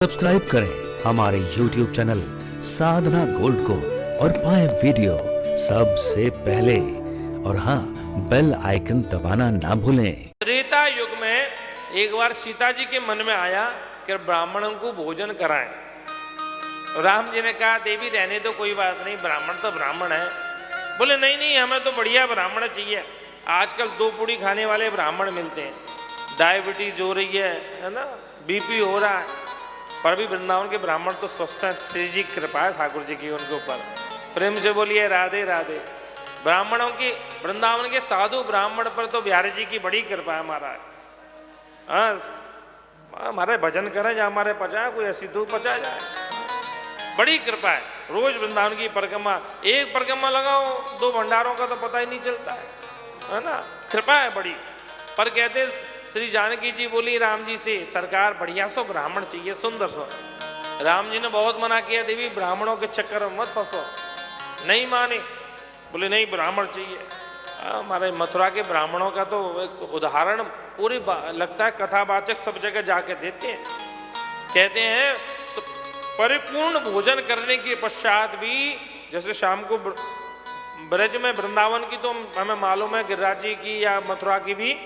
Subscribe करें हमारे YouTube channel साधना gold को और पाएं वीडियो सबसे पहले। और हाँ, बेल आइकन दबाना ना भूलें। त्रेता युग में एक बार सीता जी के मन में आया कि ब्राह्मणों को भोजन कराएं। राम जी ने कहा देवी रहने तो कोई बात नहीं, ब्राह्मण तो ब्राह्मण है। बोले नहीं नहीं, हमें तो बढ़िया ब्राह्मण चाहिए। आजकल 2 पूड़ी खाने वाले ब्राह्मण मिलते हैं। डायबिटीज हो रही है ना, बीपी हो रहा है, पर भी वृंदावन के ब्राह्मण तो स्वस्थ हैं। श्री जी की कृपा है ठाकुर जी की उनके ऊपर। प्रेम से बोलिए राधे राधे। ब्राह्मणों की, वृंदावन के साधु ब्राह्मण पर तो बिहारी जी की बड़ी कृपा है महाराज। हमारे भजन करे जा, हमारे पचाए कोई ऐसी दूर पचा जाए, बड़ी कृपा है। रोज वृंदावन की परिक्रमा, एक परिक्रमा लगाओ 2 भंडारों का तो पता ही नहीं चलता है ना। कृपा है बड़ी। पर कहते श्री जानकी जी बोली राम जी से, सरकार बढ़िया सो ब्राह्मण चाहिए, सुंदर सो। राम जी ने बहुत मना किया, देवी ब्राह्मणों के चक्कर में मत फंसो। नहीं माने, बोले नहीं ब्राह्मण चाहिए। हमारे मथुरा के ब्राह्मणों का तो एक उदाहरण पूरी लगता है कथावाचक सब जगह जाके देते हैं। कहते हैं परिपूर्ण भोजन करने के पश्चात भी, जैसे शाम को ब्रज में वृंदावन की तो हमें मालूम है, गिरिराज जी की या मथुरा की भी,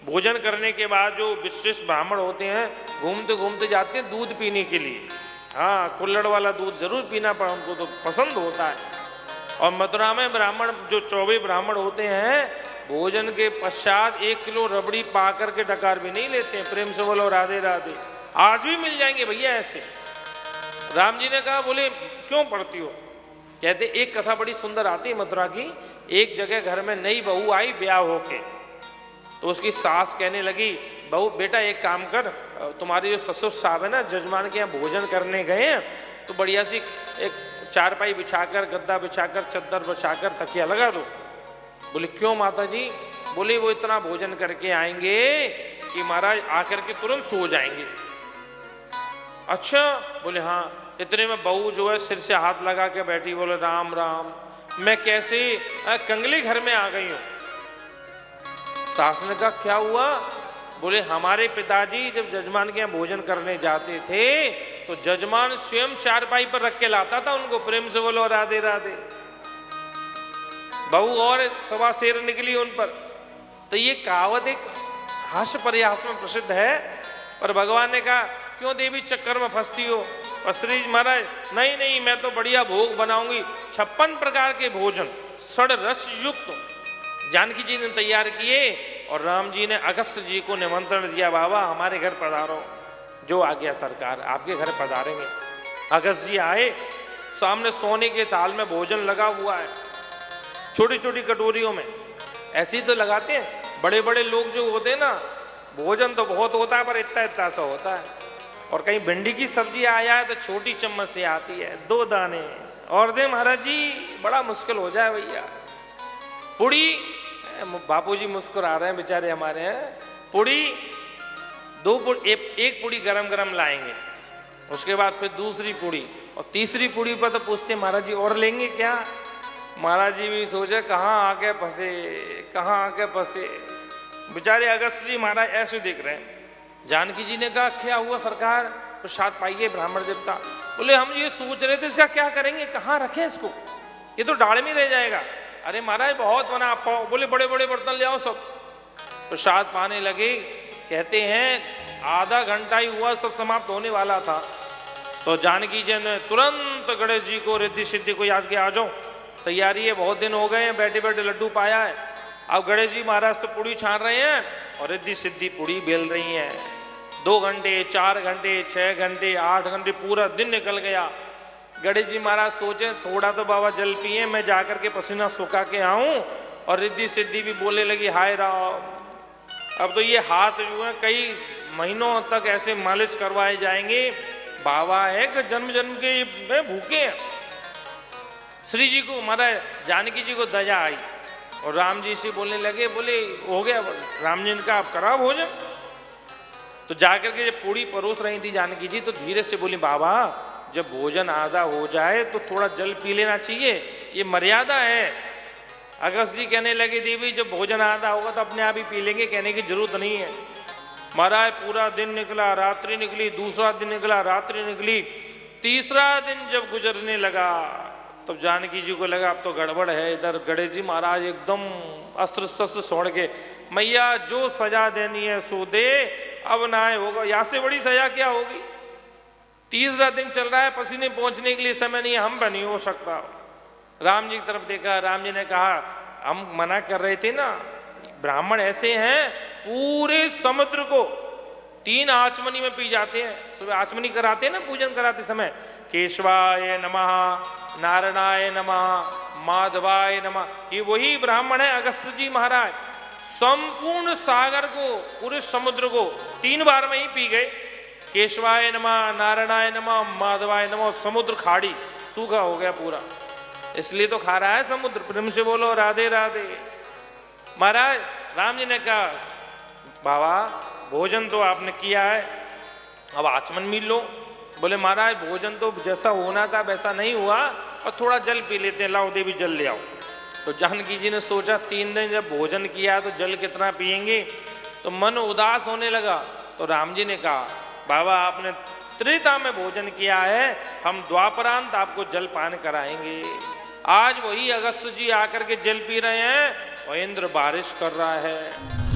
भोजन करने के बाद जो विशिष्ट ब्राह्मण होते हैं घूमते घूमते जाते हैं दूध पीने के लिए। हाँ, कुल्हड़ वाला दूध जरूर पीना पड़ा, उनको तो पसंद होता है। और मथुरा में ब्राह्मण जो 24 ब्राह्मण होते हैं, भोजन के पश्चात 1 किलो रबड़ी पा करके डकार भी नहीं लेते हैं। प्रेम से बोलो राधे राधे। आज भी मिल जाएंगे भैया ऐसे। राम जी ने कहा, बोले क्यों पढ़ती हो? कहते एक कथा बड़ी सुंदर आती है मथुरा की। एक जगह घर में नई बहू आई ब्याह होके, तो उसकी सास कहने लगी, बहू बेटा एक काम कर, तुम्हारे जो ससुर साहब है ना जजमान के यहाँ भोजन करने गए हैं, तो बढ़िया सी एक चारपाई बिछाकर, गद्दा बिछाकर, चद्दर बिछाकर, तकिया लगा दो। बोले क्यों माता जी? बोले वो इतना भोजन करके आएंगे कि महाराज आकर के तुरंत सो जाएंगे। अच्छा? बोले हाँ। इतने में बहू जो है सिर से हाथ लगा के बैठी, बोले राम राम, मैं कैसे कंगले घर में आ गई हूं। सास ने कहा क्या हुआ? बोले हमारे पिताजी जब जजमान के यहाँ भोजन करने जाते थे तो जजमान स्वयं चारपाई पर रख के लाता था उनको। प्रेम से बोलो राधे राधे। बहू और सवा शेर निकली उन पर। तो ये कहावत एक हास्य परिहास में प्रसिद्ध है। पर भगवान ने कहा क्यों देवी चक्कर में फंसती हो? और श्री महाराज नहीं नहीं, मैं तो बढ़िया भोग बनाऊंगी। 56 प्रकार के भोजन षड रस युक्त जानकी जी ने तैयार किए। और राम जी ने अगस्त जी को निमंत्रण दिया, बाबा हमारे घर पधारो। जो आ गया सरकार, आपके घर पधारेंगे। अगस्त जी आए, सामने सोने के थाल में भोजन लगा हुआ है, छोटी छोटी कटोरियों में। ऐसे ही तो लगाते हैं बड़े बड़े लोग जो होते हैं ना, भोजन तो बहुत होता है पर इतना इतना सा होता है। और कहीं भिंडी की सब्जी आया है तो छोटी चम्मच से आती है, 2 दाने और दे महाराज जी, बड़ा मुश्किल हो जाए भैया। पूड़ी, बापूजी मुस्कुरा रहे हैं बेचारे हमारे हैं। पूड़ी 2 पूड़ी, एक पूड़ी गरम गरम लाएंगे, उसके बाद फिर दूसरी पूड़ी, और तीसरी पूड़ी पर तो पूछते महाराज जी और लेंगे क्या? महाराज जी भी सोचे कहाँ आके फंसे, कहाँ आके फंसे। बेचारे अगस्त जी महाराज ऐसे देख रहे हैं। जानकी जी ने कहा क्या हुआ सरकार? प्रसाद पाइए ब्राह्मण देवता। बोले हम ये सोच रहे थे इसका क्या करेंगे, कहाँ रखें इसको, ये तो डाल में रह जाएगा। अरे महाराज बहुत बना पाओ। बोले बड़े बड़े बर्तन ले आओ सब। प्रसाद पाने लगे। कहते हैं आधा घंटा ही हुआ, सब समाप्त होने वाला था। तो जानकी जी ने तुरंत गणेश जी को, रिद्धि सिद्धि को याद किया, आ जाओ तैयारी है, बहुत दिन हो गए हैं, बैठे बैठे लड्डू पाया है। अब गणेश जी महाराज तो पूड़ी छान रहे हैं और रिद्धि सिद्धि पूड़ी बेल रही हैं। 2 घंटे, 4 घंटे, 6 घंटे, 8 घंटे, पूरा दिन निकल गया। गणेश जी महाराज सोचे थोड़ा तो बाबा जल पिए, मैं जाकर के पसीना सुखा के आऊं। और रिद्धि सिद्धि भी बोलने लगी हाय राम, अब तो ये हाथ जो है कई महीनों तक ऐसे मालिश करवाए जाएंगे। बाबा है कि जन्म जन्म के भूखे हैं। श्री जी को, महाराज जानकी जी को दया आई और राम जी से बोलने लगे, बोले हो गया? राम जी ने कहा आप कराओ भोजन। तो जाकर के जब पूड़ी परोस रही थी जानकी जी, तो धीरे से बोली बाबा जब भोजन आधा हो जाए तो थोड़ा जल पी लेना चाहिए, ये मर्यादा है। अगस्त जी कहने लगे देवी जब भोजन आधा होगा तो अपने आप ही पी लेंगे, कहने की जरूरत नहीं है। महाराज पूरा दिन निकला, रात्रि निकली, दूसरा दिन निकला, रात्रि निकली, तीसरा दिन जब गुजरने लगा तब जानकी जी को लगा अब तो गड़बड़ है। इधर गणेश जी महाराज एकदम अस्त्र शस्त्र छोड़ के, मैया जो सजा देनी है सो दे, अब ना होगा, यहाँ से बड़ी सजा क्या होगी। तीसरा दिन चल रहा है, पसीने पहुंचने के लिए समय नहीं है, हम नहीं हो सकता। राम जी की तरफ देखा, राम जी ने कहा हम मना कर रहे थे ना, ब्राह्मण ऐसे हैं पूरे समुद्र को 3 आचमनी में पी जाते हैं। सुबह आचमनी कराते हैं ना पूजन कराते समय, केशवाय नमः, नारायणाय नमः, माधवाय नमः, ये वही ब्राह्मण है अगस्त्य जी महाराज। संपूर्ण सागर को, पूरे समुद्र को 3 बार में ही पी गए। केशवाय नमः, नारायणाय नमः, माधवाय नमः, समुद्र खाड़ी सूखा हो गया पूरा। इसलिए तो खा रहा है समुद्र। प्रेम से बोलो राधे राधे। महाराज राम जी ने कहा बाबा भोजन तो आपने किया है, अब आचमन मिल लो। बोले महाराज भोजन तो जैसा होना था वैसा नहीं हुआ, और थोड़ा जल पी लेते हैं, लाओ देवी जल ले आओ। तो जानकी जी ने सोचा 3 दिन जब भोजन किया तो जल कितना पिएंगे, तो मन उदास होने लगा। तो राम जी ने कहा बाबा आपने त्रेता में भोजन किया है, हम द्वापरांत आपको जल पान कराएंगे। आज वही अगस्त्य जी आकर के जल पी रहे हैं और इंद्र बारिश कर रहा है।